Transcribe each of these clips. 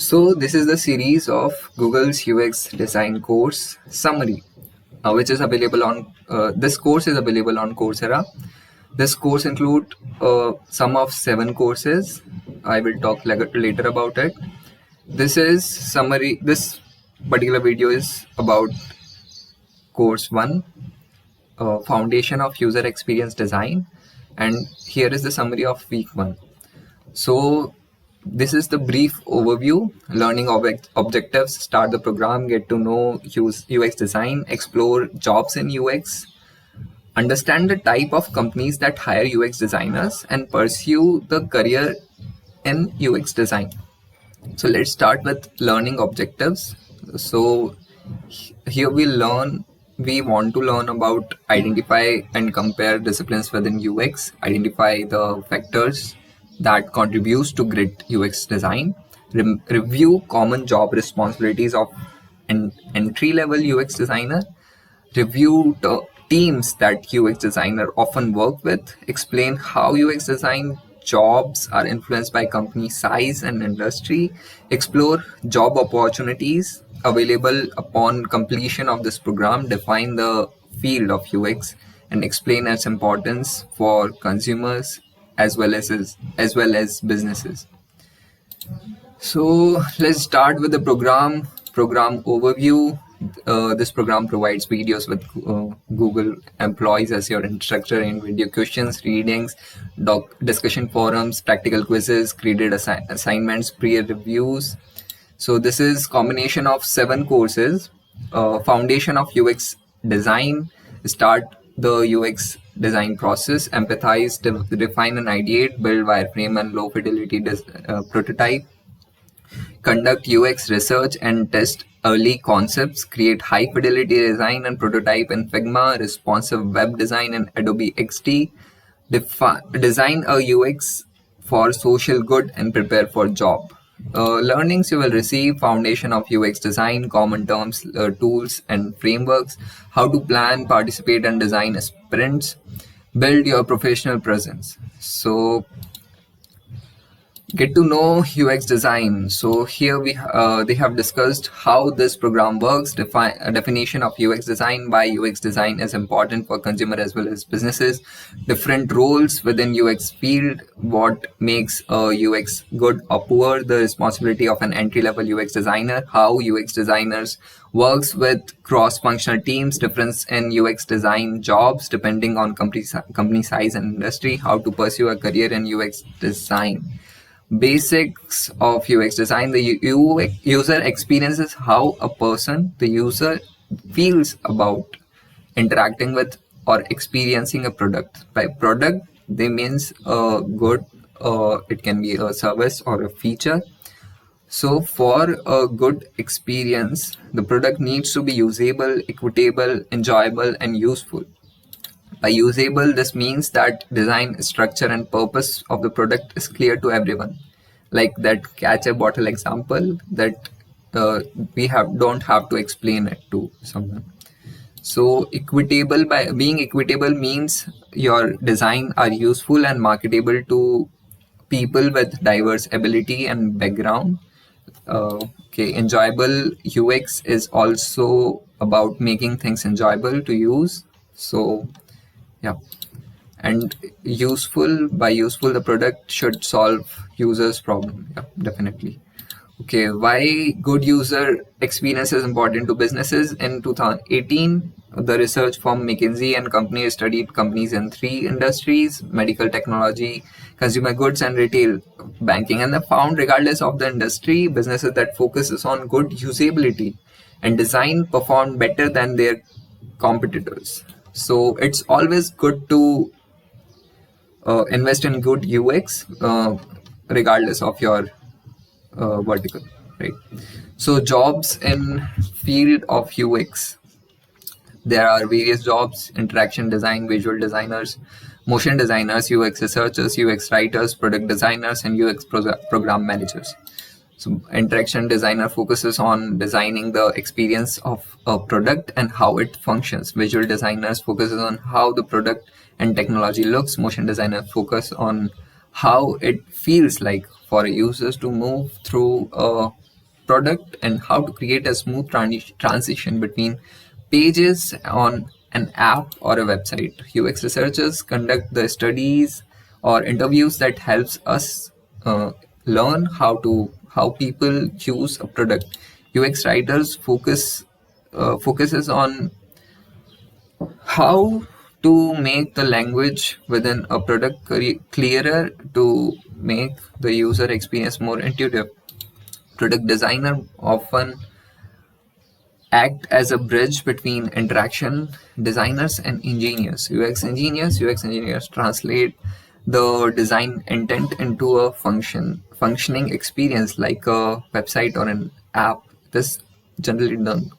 So this is the series of Google's UX design course summary, which is available on. This course is available on Coursera. This course include sum of 7 courses. I will talk later about it. This is summary. This particular video is about course 1, foundation of user experience design, and here is the summary of week 1. So this is the brief overview. Learning objectives: start the program, get to know UX design, explore jobs in UX, understand the type of companies that hire UX designers, and pursue the career in UX design. So let's start with learning objectives. So here we want to learn about identify and compare disciplines within UX, identify the factors that contributes to great UX design, review common job responsibilities of an entry-level UX designer, review the teams that UX designer often work with, explain how UX design jobs are influenced by company size and industry, explore job opportunities available upon completion of this program, define the field of UX, and explain its importance for consumers as well as businesses. So let's start with the program overview. This program provides videos with Google employees as your instructor in video questions, readings, discussion forums, practical quizzes, graded assignments, peer reviews. So this is combination of 7 courses. Foundation of UX design: start the UX design process, empathize, define and ideate, build wireframe and low fidelity prototype, conduct UX research and test early concepts, create high fidelity design and prototype in Figma, responsive web design in Adobe XD, design a UX for social good and prepare for job. Learnings you will receive: foundation of UX design, common terms, tools and frameworks, how to plan, participate and design sprints, build your professional presence. So get to know UX design. So here they have discussed how this program works, a definition of UX design, why UX design is important for consumer as well as businesses, different roles within UX field, what makes a UX good or poor, the responsibility of an entry-level UX designer, how UX designers works with cross-functional teams, difference in UX design jobs depending on company size and industry, how to pursue a career in UX design. Basics of UX design: the user experience is how a person, the user, feels about interacting with or experiencing a product. By product, they means a good, it can be a service or a feature. So for a good experience, the product needs to be usable, equitable, enjoyable, and useful. By usable, this means that design, structure, and purpose of the product is clear to everyone. Like that catch a bottle example, that we don't have to explain it to someone. So equitable: by being equitable means your design are useful and marketable to people with diverse ability and background. Enjoyable: UX is also about making things enjoyable to use. So yeah. And useful: by useful, the product should solve users' problem. Yeah, definitely. Okay, why good user experience is important to businesses? In 2018, the research firm McKinsey and Company studied companies in 3 industries: medical, technology, consumer goods, and retail banking, and they found, regardless of the industry, businesses that focuses on good usability and design perform better than their competitors. So it's always good to invest in good UX, regardless of your vertical, right? So jobs in field of UX: there are various jobs: interaction design, visual designers, motion designers, UX researchers, UX writers, product designers, and UX program managers. So interaction designer focuses on designing the experience of a product and how it functions. Visual designers focuses on how the product and technology looks. Motion designers focus on how it feels like for users to move through a product and how to create a smooth transition between pages on an app or a website. UX researchers conduct the studies or interviews that helps us learn how people use a product. UX writers focuses on how to make the language within a product clearer to make the user experience more intuitive. Product designer often act as a bridge between interaction designers and engineers. UX engineers translate the design intent into a functioning experience like a website or an app. This generally done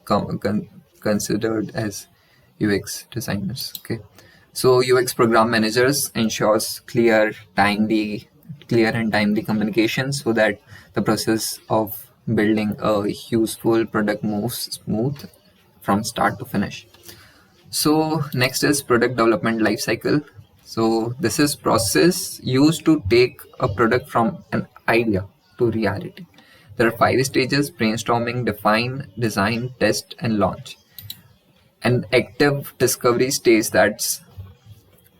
considered as UX designers. Okay, so UX program managers ensures clear and timely communication so that the process of building a useful product moves smooth from start to finish. So next is product development lifecycle. So this is process used to take a product from an idea to reality. There are 5 stages: brainstorming, define, design, test, and launch. An active discovery stage that's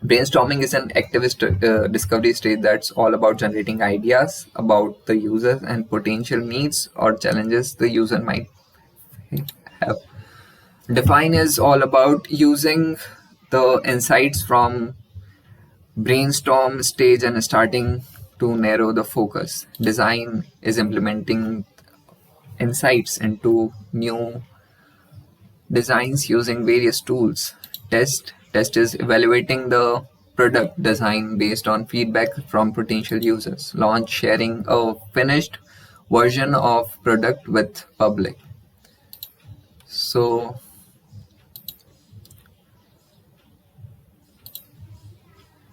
Brainstorming is an activist discovery stage that's all about generating ideas about the user and potential needs or challenges the user might have. Define is all about using the insights from brainstorm stage and starting to narrow the focus. Design is implementing insights into new designs using various tools. Test is evaluating the product design based on feedback from potential users. Launch, sharing a finished version of product with public. So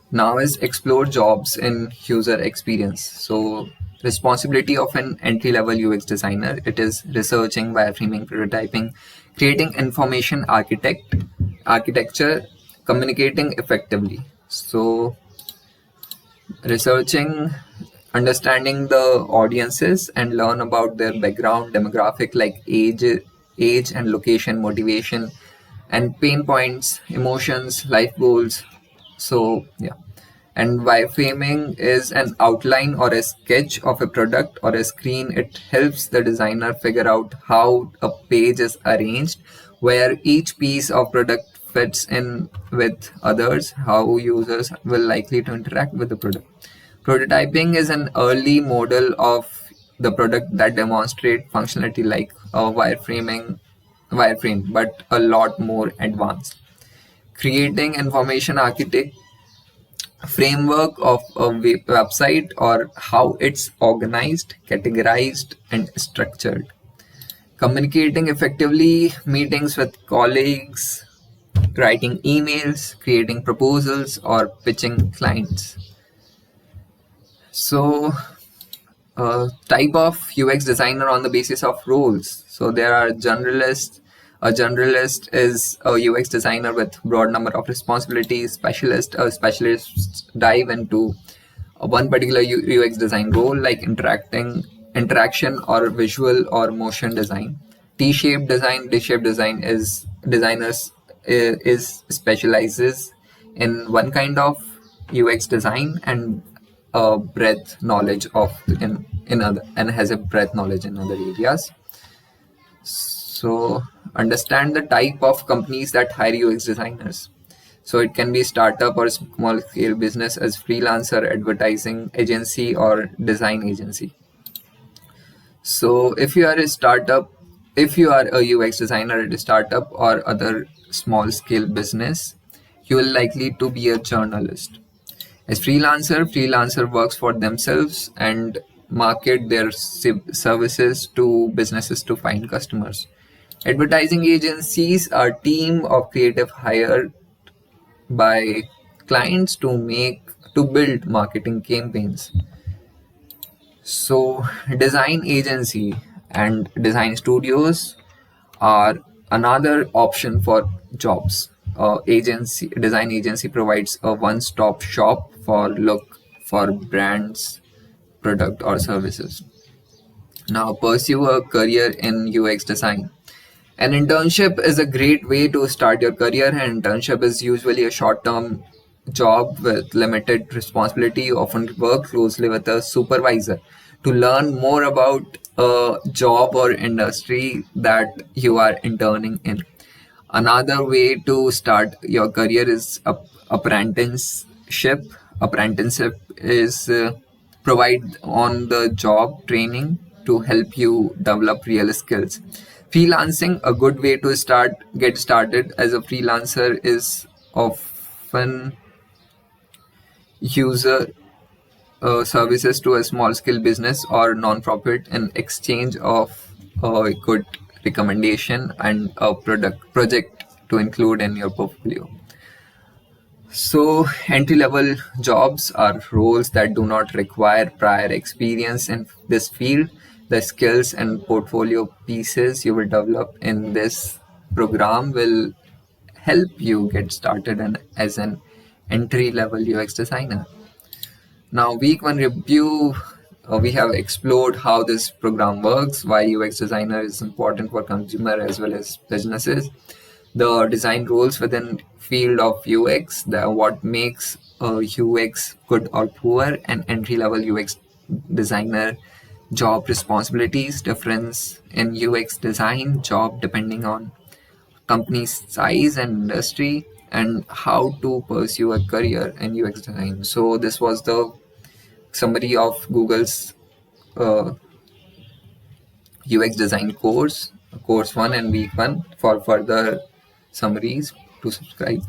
now is explore jobs in user experience. So responsibility of an entry-level UX designer, it is researching, wireframing, prototyping, creating information architecture, communicating effectively. So researching, understanding the audiences and learn about their background, demographic like age and location, motivation, and pain points, emotions, life goals. So yeah. And wireframing is an outline or a sketch of a product or a screen. It helps the designer figure out how a page is arranged, where each piece of product fits in with others, how users will likely to interact with the product. Prototyping is an early model of the product that demonstrate functionality like a wireframe, but a lot more advanced. Creating information architect framework of a website or how it's organized, categorized, and structured. Communicating effectively, meetings with colleagues, writing emails, creating proposals, or pitching clients. So type of UX designer on the basis of roles. So there are generalists. A generalist is a UX designer with broad number of responsibilities. Specialists dive into one particular UX design role like interaction or visual or motion design. T-shaped design is designers is specializes in one kind of UX design and a breadth knowledge of in other and has a breadth knowledge in other areas. So understand the type of companies that hire UX designers. So it can be startup or small scale business as freelancer, advertising agency, or design agency. So if you are a UX designer at a startup or other small scale business, you will likely to be a journalist. As freelancer works for themselves and market their services to businesses to find customers. Advertising agencies are team of creative hired by clients to build marketing campaigns. So design agency and design studios are another option for jobs. Design agency provides a one-stop shop for look for brands, product or services. Now, pursue a career in UX design. An internship is a great way to start your career. An internship is usually a short term job with limited responsibility. You often work closely with a supervisor to learn more about a job or industry that you are interning in. Another way to start your career is apprenticeship. Apprenticeship is provide on the job training to help you develop real skills. Freelancing, a good way to get started as a freelancer, is often user services to a small scale business or non-profit in exchange of a good recommendation and a project to include in your portfolio. So, entry level jobs are roles that do not require prior experience in this field. The skills and portfolio pieces you will develop in this program will help you get started as an entry level UX designer. Now, week one review, we have explored how this program works, why UX designer is important for consumer as well as businesses, the design roles within field of UX, what makes UX good or poor, and entry level UX designer job responsibilities, difference in UX design job depending on company's size and industry, and how to pursue a career in UX design. So this was the summary of Google's uh, UX design course 1 and week 1. For further summaries, to subscribe.